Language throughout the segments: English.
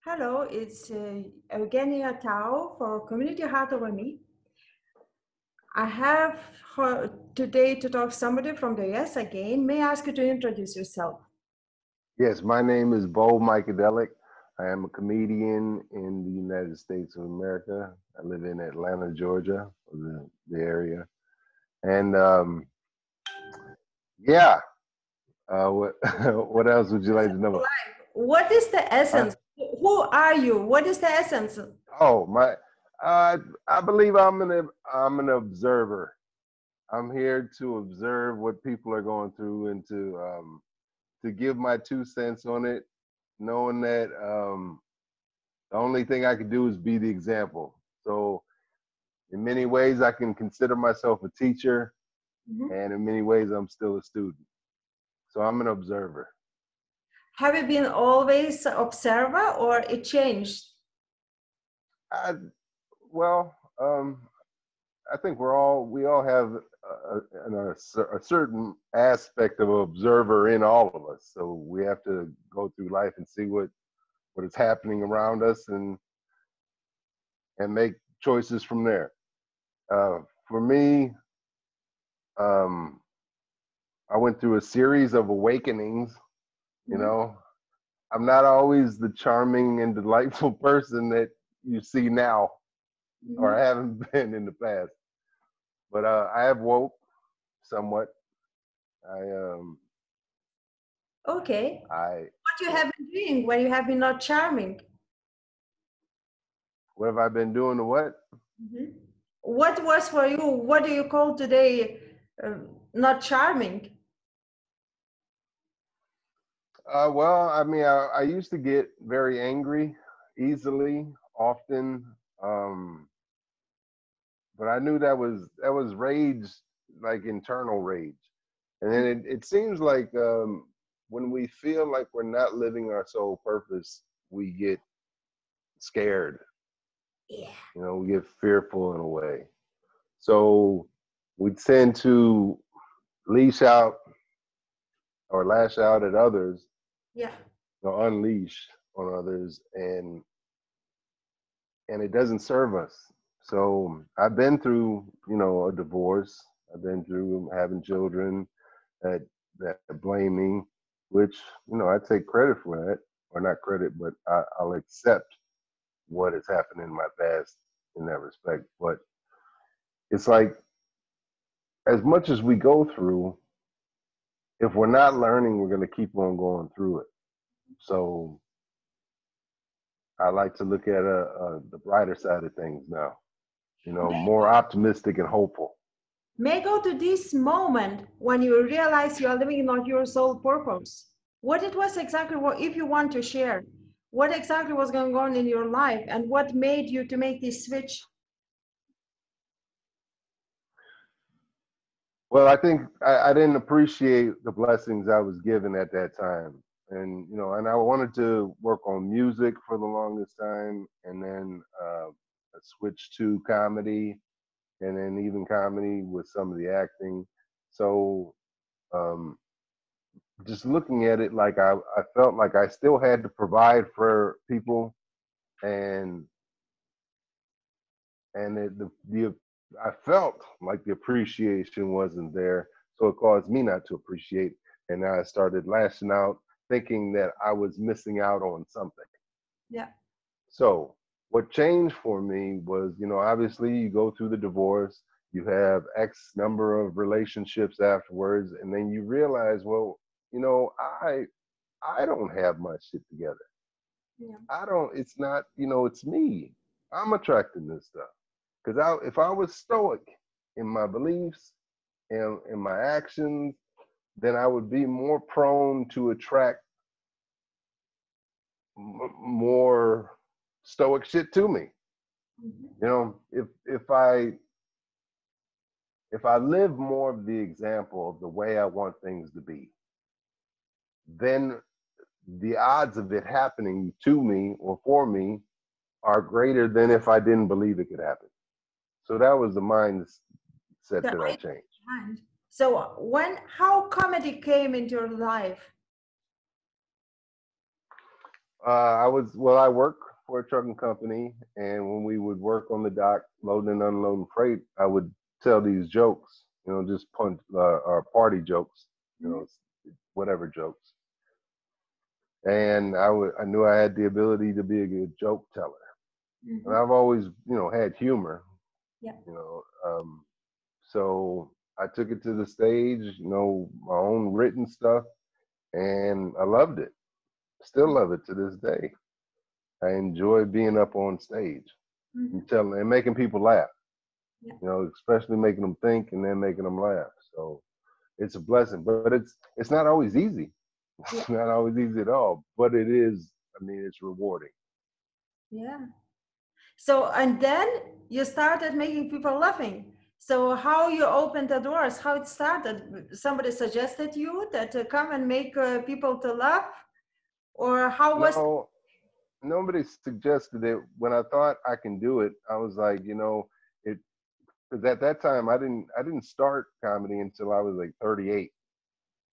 Hello, it's Eugenija Tau for Community Heart Over Me. I have today to talk to somebody from the US again. May I ask you to introduce yourself? Yes, my name is Bo Micadelic. I am a comedian in the United States of America. I live in Atlanta, Georgia, the area. And yeah, what what else would you like to know? What is the Huh? essence? Who are you? What is the essence? Oh, I believe I'm an observer. I'm here to observe what people are going through and to give my 2 cents on it, knowing that the only thing I can do is be the example. So in many ways, I can consider myself a teacher, and in many ways, I'm still a student. So I'm an observer. Have you been always observer or it changed? I, well, I think we all have a certain aspect of observer in all of us. So we have to go through life and see what is happening around us and make choices from there. For me, um, I went through a series of awakenings. You know, I'm not always the charming and delightful person that you see now, or I haven't been in the past. But I have woke somewhat. Okay. I What you have been doing when you have been not charming? What have I been doing to what? What was for you? What do you call today not charming? Well, I mean, I used to get very angry easily, often, but I knew that was rage, like internal rage. And then it seems like when we feel like we're not living our soul purpose, we get scared. Yeah. We get fearful in a way. So we tend to leash out or lash out at others, Yeah. unleash on others, and it doesn't serve us. So I've been through, a divorce. I've been through having children that blame me, which I take credit for that, or not credit, but I'll accept what has happened in my past in that respect. But it's like, as much as we go through, if we're not learning, we're going to keep on going through it. So I like to look at the brighter side of things now, more optimistic and hopeful. May go to this moment when you realize you are living not your sole purpose. What it was exactly, what if you want to share, what exactly was going on in your life and what made you to make this switch? Well, I think I didn't appreciate the blessings I was given at that time. And I wanted to work on music for the longest time. And then I switched to comedy, and then even comedy with some of the acting. So just looking at it, like I felt like I still had to provide for people, and the I felt like the appreciation wasn't there, so it caused me not to appreciate, and I started lashing out, thinking that I was missing out on something. Yeah. So what changed for me was, obviously you go through the divorce, you have X number of relationships afterwards, and then you realize, well, I don't have my shit together. Yeah. I don't. It's not. It's me. I'm attracting this stuff. Because if I was stoic in my beliefs and in my actions, then I would be more prone to attract more stoic shit to me. If I live more of the example of the way I want things to be, then the odds of it happening to me or for me are greater than if I didn't believe it could happen. So that was the mindset that I changed. So how comedy came into your life? I work for a trucking company, and when we would work on the dock, loading and unloading freight, I would tell these jokes, just punch or party jokes, you Mhm. know, whatever jokes. And I knew I had the ability to be a good joke teller, and Mhm. I've always, had humor, Yeah. you know. So I took it to the stage, my own written stuff, and I loved it. Still love it to this day. I enjoy being up on stage Mhm. and telling and making people laugh. Yeah. Especially making them think and then making them laugh. So it's a blessing, but it's not always easy. Yeah. It's not always easy at all, but it is. I mean, it's rewarding. Yeah. So, and then you started making people laughing. So how you opened the doors, how it started? Somebody suggested you that come and make people to laugh, or how was? No, nobody suggested it. When I thought I can do it, I was like, it because at that time I didn't start comedy until I was like 38.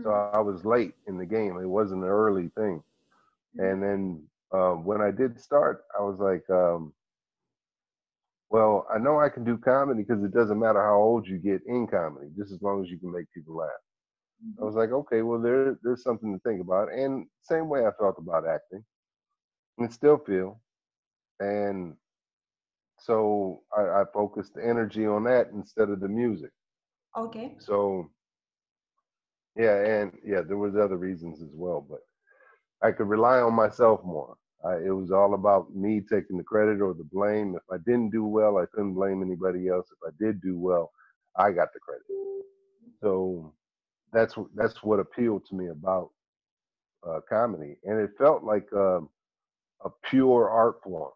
So Mhm. I was late in the game. It wasn't an early thing. Mhm. And then when I did start, I was like, well, I know I can do comedy because it doesn't matter how old you get in comedy, just as long as you can make people laugh. I Mhm. was like, okay, well, there's something to think about. And same way I felt about acting, and still feel. And so I focused the energy on that instead of the music. Okay. So yeah, and yeah, there was other reasons as well, but I could rely on myself more. It was all about me taking the credit or the blame. If I didn't do well, I couldn't blame anybody else. If I did do well, I got the credit. So that's what appealed to me about comedy, and it felt like a pure art form.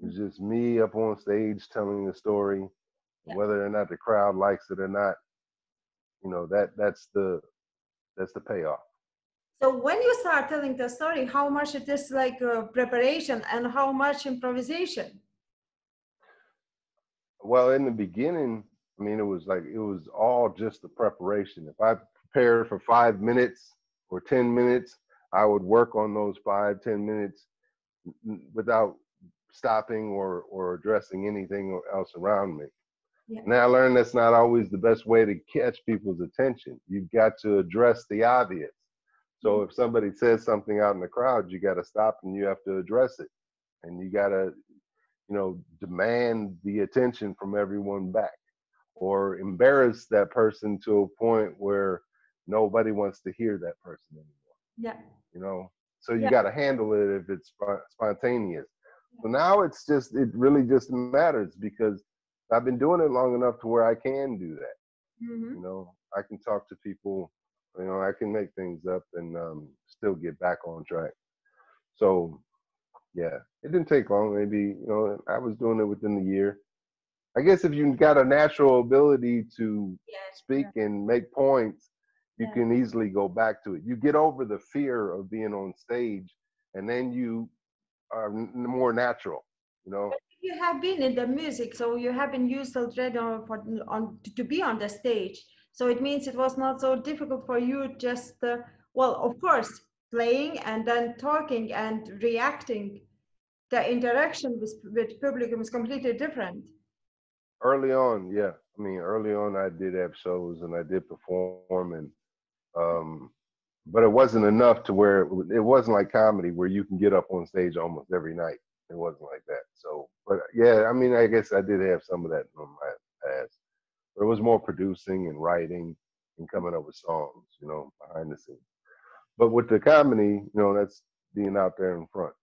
It was just me up on stage telling a story, Yeah. whether or not the crowd likes it or not. That's the payoff. So when you start telling the story, how much it is like preparation and how much improvisation? Well, in the beginning, I mean, it was all just the preparation. If I prepared for 5 minutes or 10 minutes, I would work on those 5, 10 minutes without stopping or addressing anything else around me. Yeah. And I learned that's not always the best way to catch people's attention. You've got to address the obvious. So Mhm. if somebody says something out in the crowd, you got to stop and you have to address it. And you got to, demand the attention from everyone back or embarrass that person to a point where nobody wants to hear that person anymore, Yeah. you know? So you Yeah. got to handle it if it's spontaneous. So now it really just matters because I've been doing it long enough to where I can do that. Mhm. I can talk to people, I can make things up and still get back on track. So yeah, it didn't take long. Maybe, I was doing it within the year. I guess if you got a natural ability to Yes. speak Yeah. and make points, you Yeah. can easily go back to it. You get over the fear of being on stage, and then you are more natural. You know, You have been in the music, so you have been used already to be on the stage. So it means it was not so difficult for you just, well, of course, playing and then talking and reacting. The interaction with public was completely different. early on, yeah. I mean, early on, I did have shows and I did perform, and um, but it wasn't enough to where it wasn't like comedy where you can get up on stage almost every night. It wasn't like that. So, but yeah, I mean, I guess I did have some of that in my past. But it was more producing and writing and coming up with songs, behind the scenes. But with the comedy, that's being out there in front.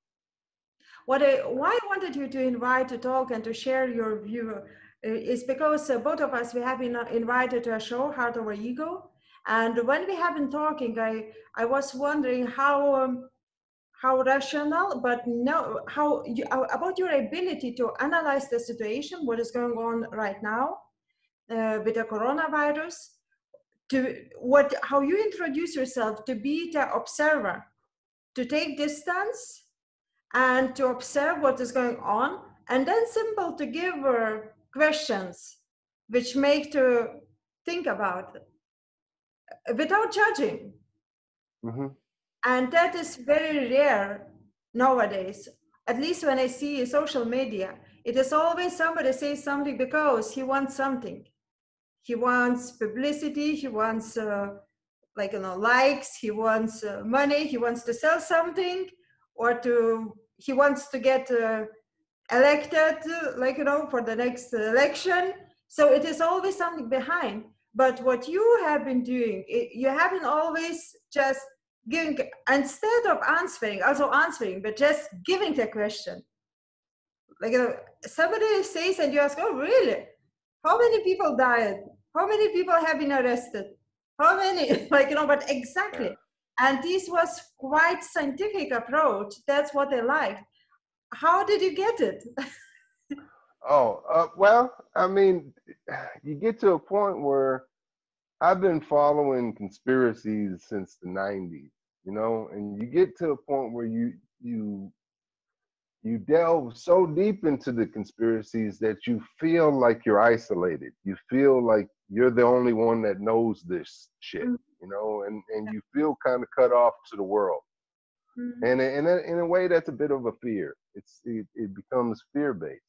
Why I wanted you to invite to talk and to share your view is because both of us, we have been invited to a show, Heart Over Ego. And when we have been talking, I was wondering how rational, but no, how you, about your ability to analyze the situation, what is going on right now with the coronavirus, how you introduce yourself to be the observer, to take distance and to observe what is going on, and then simple to give questions which make to think about without judging. Hmm. And that is very rare nowadays, at least when I see social media, it is always somebody says something because he wants something. He wants publicity, he wants likes, he wants money, he wants to sell something, or he wants to get elected, for the next election. So it is always something behind. But what you have been doing, you haven't always just giving, instead of answering, but just giving the question. Somebody says and you ask, oh, really? How many people died? How many people have been arrested? How many? But exactly. Yeah. And this was quite scientific approach. That's what they liked. How did you get it? Well, I mean, you get to a point where I've been following conspiracies since the 90s, and you get to a point where you you delve so deep into the conspiracies that you feel like you're isolated. You feel like you're the only one that knows this shit, and you feel kind of cut off to the world. Mm-hmm. And in a way, that's a bit of a fear. It becomes fear based.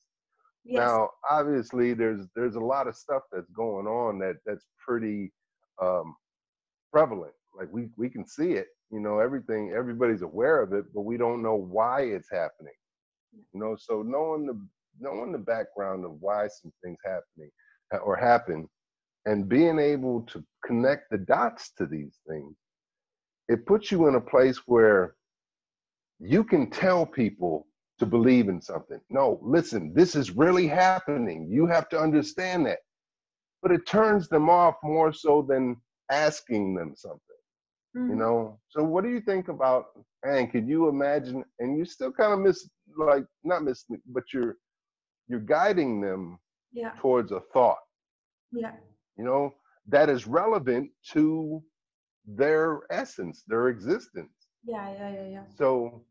Yes. Now, obviously, there's a lot of stuff that's going on that's pretty prevalent. Like we can see it, everybody's aware of it, but we don't know why it's happening. So knowing the background of why some things happen, and being able to connect the dots to these things, it puts you in a place where you can tell people to believe in something. No, listen, this is really happening. You have to understand that. But it turns them off more so than asking them something. Mm-hmm. So what do you think about, and could you imagine, and you still kind of but you're guiding them Yeah. towards a thought, Yeah. That is relevant to their essence, their existence. Yeah. So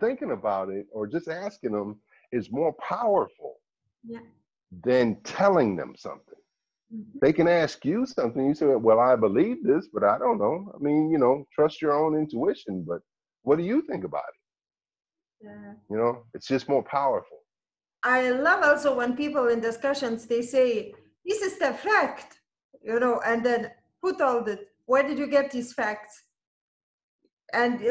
thinking about it or just asking them is more powerful than telling them something. Mm-hmm. They can ask you something. You say, well, I believe this, but I don't know. I mean, trust your own intuition, but what do you think about it? Yeah. It's just more powerful. I love also when people in discussions, they say, this is the fact, and then who told it? Where did you get these facts? And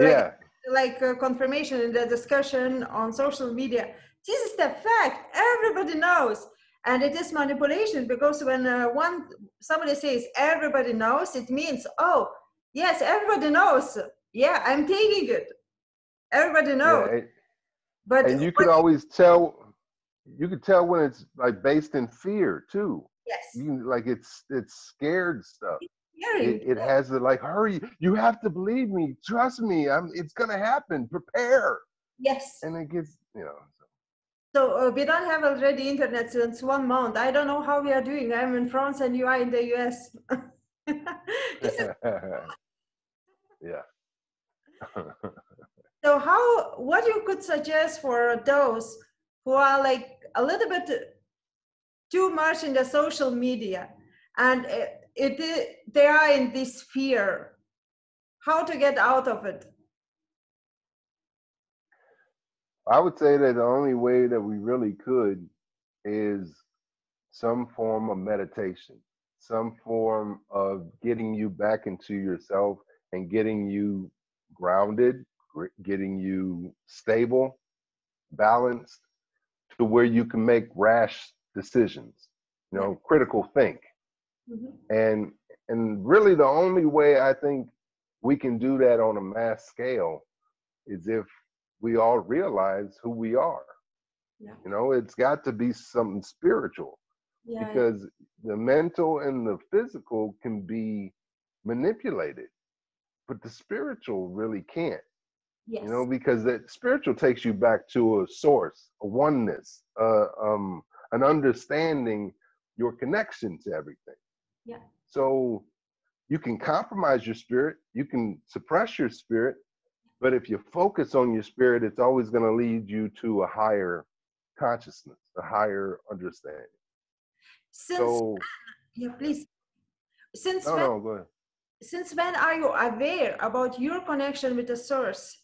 like confirmation in the discussion on social media, this is the fact, everybody knows. And it is manipulation, because when somebody says everybody knows, it means, oh, yes, everybody knows. Yeah, I'm taking it. Everybody knows. Yeah. But and you could always tell, when it's like based in fear too. yes, Like it's scared stuff. hearing. It has the like, hurry, you have to believe me, trust me, it's gonna happen, prepare. Yes. And it gets, So we don't have already internet since 1 month. I don't know how we are doing. I'm in France and you are in the US. Yeah. So what you could suggest for those who are like a little bit too much in the social media and they are in this fear, how to get out of it? I would say that the only way that we really could is some form of meditation, some form of getting you back into yourself and getting you grounded, getting you stable, balanced, to where you can make rash decisions, critical think. Mm-hmm. And really the only way I think we can do that on a mass scale is if we all realize who we are. It's got to be something spiritual, because the mental and the physical can be manipulated, but the spiritual really can't. Yes. Because that spiritual takes you back to a source, a oneness, an understanding your connection to everything. Yeah. So you can compromise your spirit, you can suppress your spirit, but if you focus on your spirit, it's always going to lead you to a higher consciousness, a higher understanding. Yeah, please. No, go ahead. Since when are you aware about your connection with the source?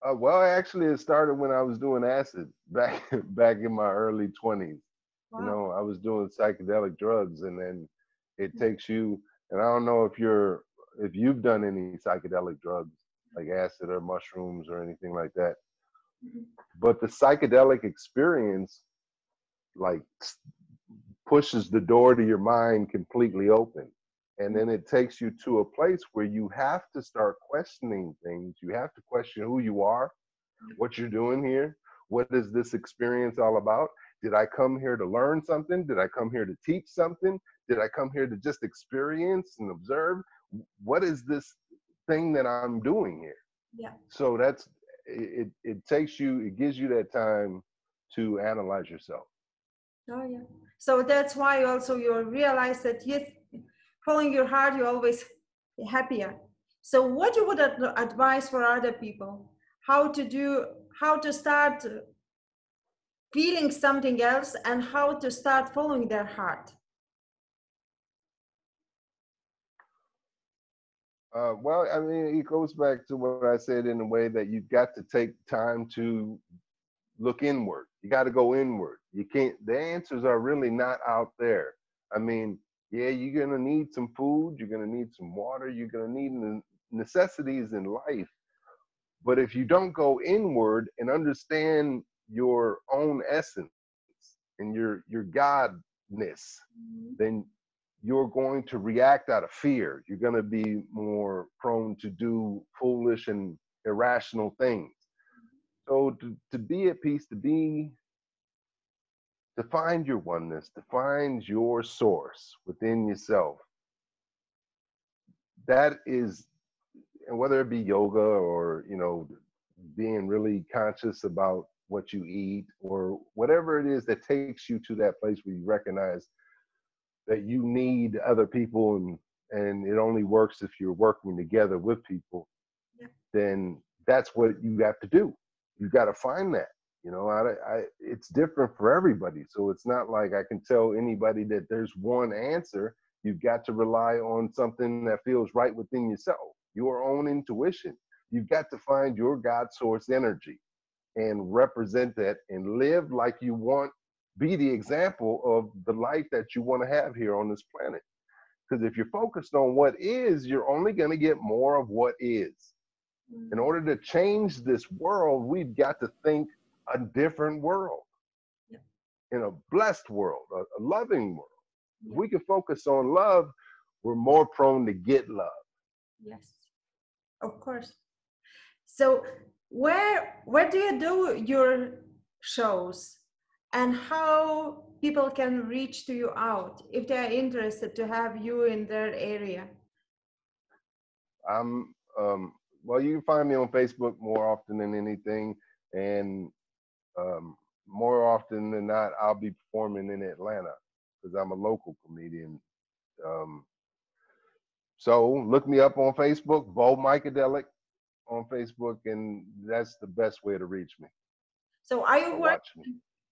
Well, actually, it started when I was doing acid back in my early 20s. You Wow. know, I was doing psychedelic drugs, and then it takes you. And I don't know if you've done any psychedelic drugs like acid or mushrooms or anything like that, Mhm. but the psychedelic experience like pushes the door to your mind completely open. And then it takes you to a place where you have to start questioning things. You have to question who you are, what you're doing here. What is this experience all about? Did I come here to learn something? Did I come here to teach something? Did I come here to just experience and observe? What is this thing that I'm doing here? Yeah. So it takes you, it gives you that time to analyze yourself. Oh, yeah. So that's why also you realize that yes, following your heart, you're always happier. So what you would advise for other people, how to do, how to start feeling something else and how to start following their heart? Well, I mean, it goes back to what I said in a way that you've got to take time to look inward. You got to go inward. You can't, the answers are really not out there. I mean, yeah, you're going to need some food, you're going to need some water, you're going to need necessities in life. But if you don't go inward and understand your own essence and your godness, then you're going to react out of fear. You're going to be more prone to do foolish and irrational things. So to be at peace, to find your oneness, to find your source within yourself, that is, and whether it be yoga or, you know, being really conscious about what you eat or whatever it is that takes you to that place where you recognize that you need other people, and it only works if you're working together with people, Yeah. then that's what you have to do. You got to find that. You know, it's different for everybody. So it's not like I can tell anybody that there's one answer. You've got to rely on something that feels right within yourself, your own intuition. You've got to find your God source energy and represent that and live like you want, be the example of the life that you want to have here on this planet. Because if you're focused on what is, you're only going to get more of what is. In order to change this world, we've got to think a different world, Yeah. in a blessed world, a loving world. If Yeah. we can focus on love, we're more prone to get love. Yes, of course. So where do you do your shows and how people can reach to you out if they are interested to have you in their area? I'm well, you can find me on Facebook more often than anything, and more often than not, I'll be performing in Atlanta because I'm a local comedian. Um, so look me up on Facebook, Bo Micadelic on Facebook, and that's the best way to reach me So or watch me.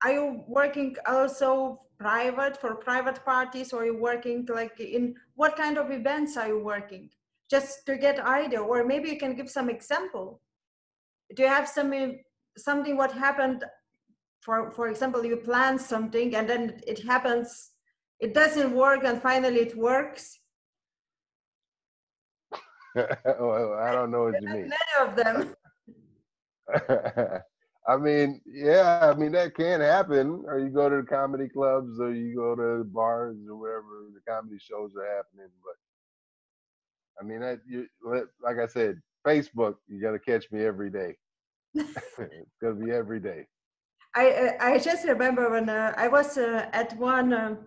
are you working also private for private parties, or are you working like in what kind of events are you working? Just to get idea, or maybe you can give some example. Do you have something what happened, for example, you plan something and then it happens, it doesn't work and finally it works? Well, I don't know what you mean. Many of them. I mean, yeah, I mean that can happen. Or you go to the comedy clubs, or you go to bars, or wherever the comedy shows are happening. But I mean, like I said, Facebook, you got to catch me every day. It's gonna be every day. I just remember when I was at one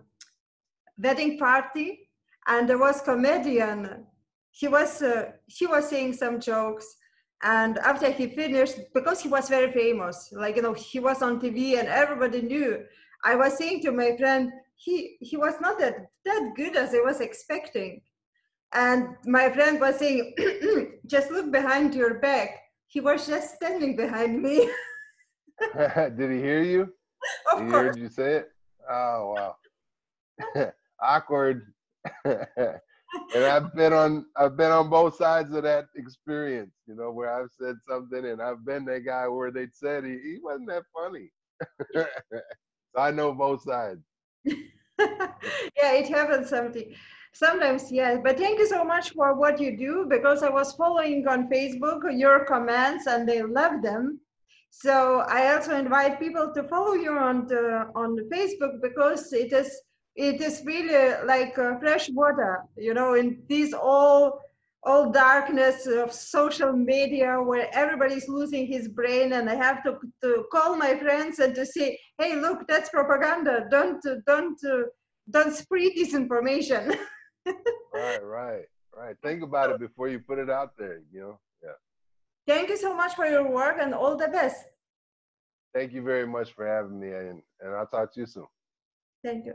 wedding party, and there was comedian. He was saying some jokes, and after he finished, because he was very famous, like, you know, he was on TV and everybody knew. I was saying to my friend, he was not that good as I was expecting. And my friend was saying, just look behind your back. He was just standing behind me. Did he hear you? He Of course. heard you say it? Oh wow. Awkward. And I've been on both sides of that experience, you know, where I've said something and I've been that guy where they said he wasn't that funny. So I know both sides. Yeah, it happens sometimes, yes. But thank you so much for what you do, because I was following on Facebook your comments and they love them. So I also invite people to follow you on the Facebook, because it is really like fresh water, you know, in these all darkness of social media where everybody's losing his brain, and I have to call my friends and to say, hey, look, that's propaganda. Don't spread disinformation. Right. Think about it before you put it out there, you know? Yeah. Thank you so much for your work and all the best. Thank you very much for having me, and I'll talk to you soon. Thank you.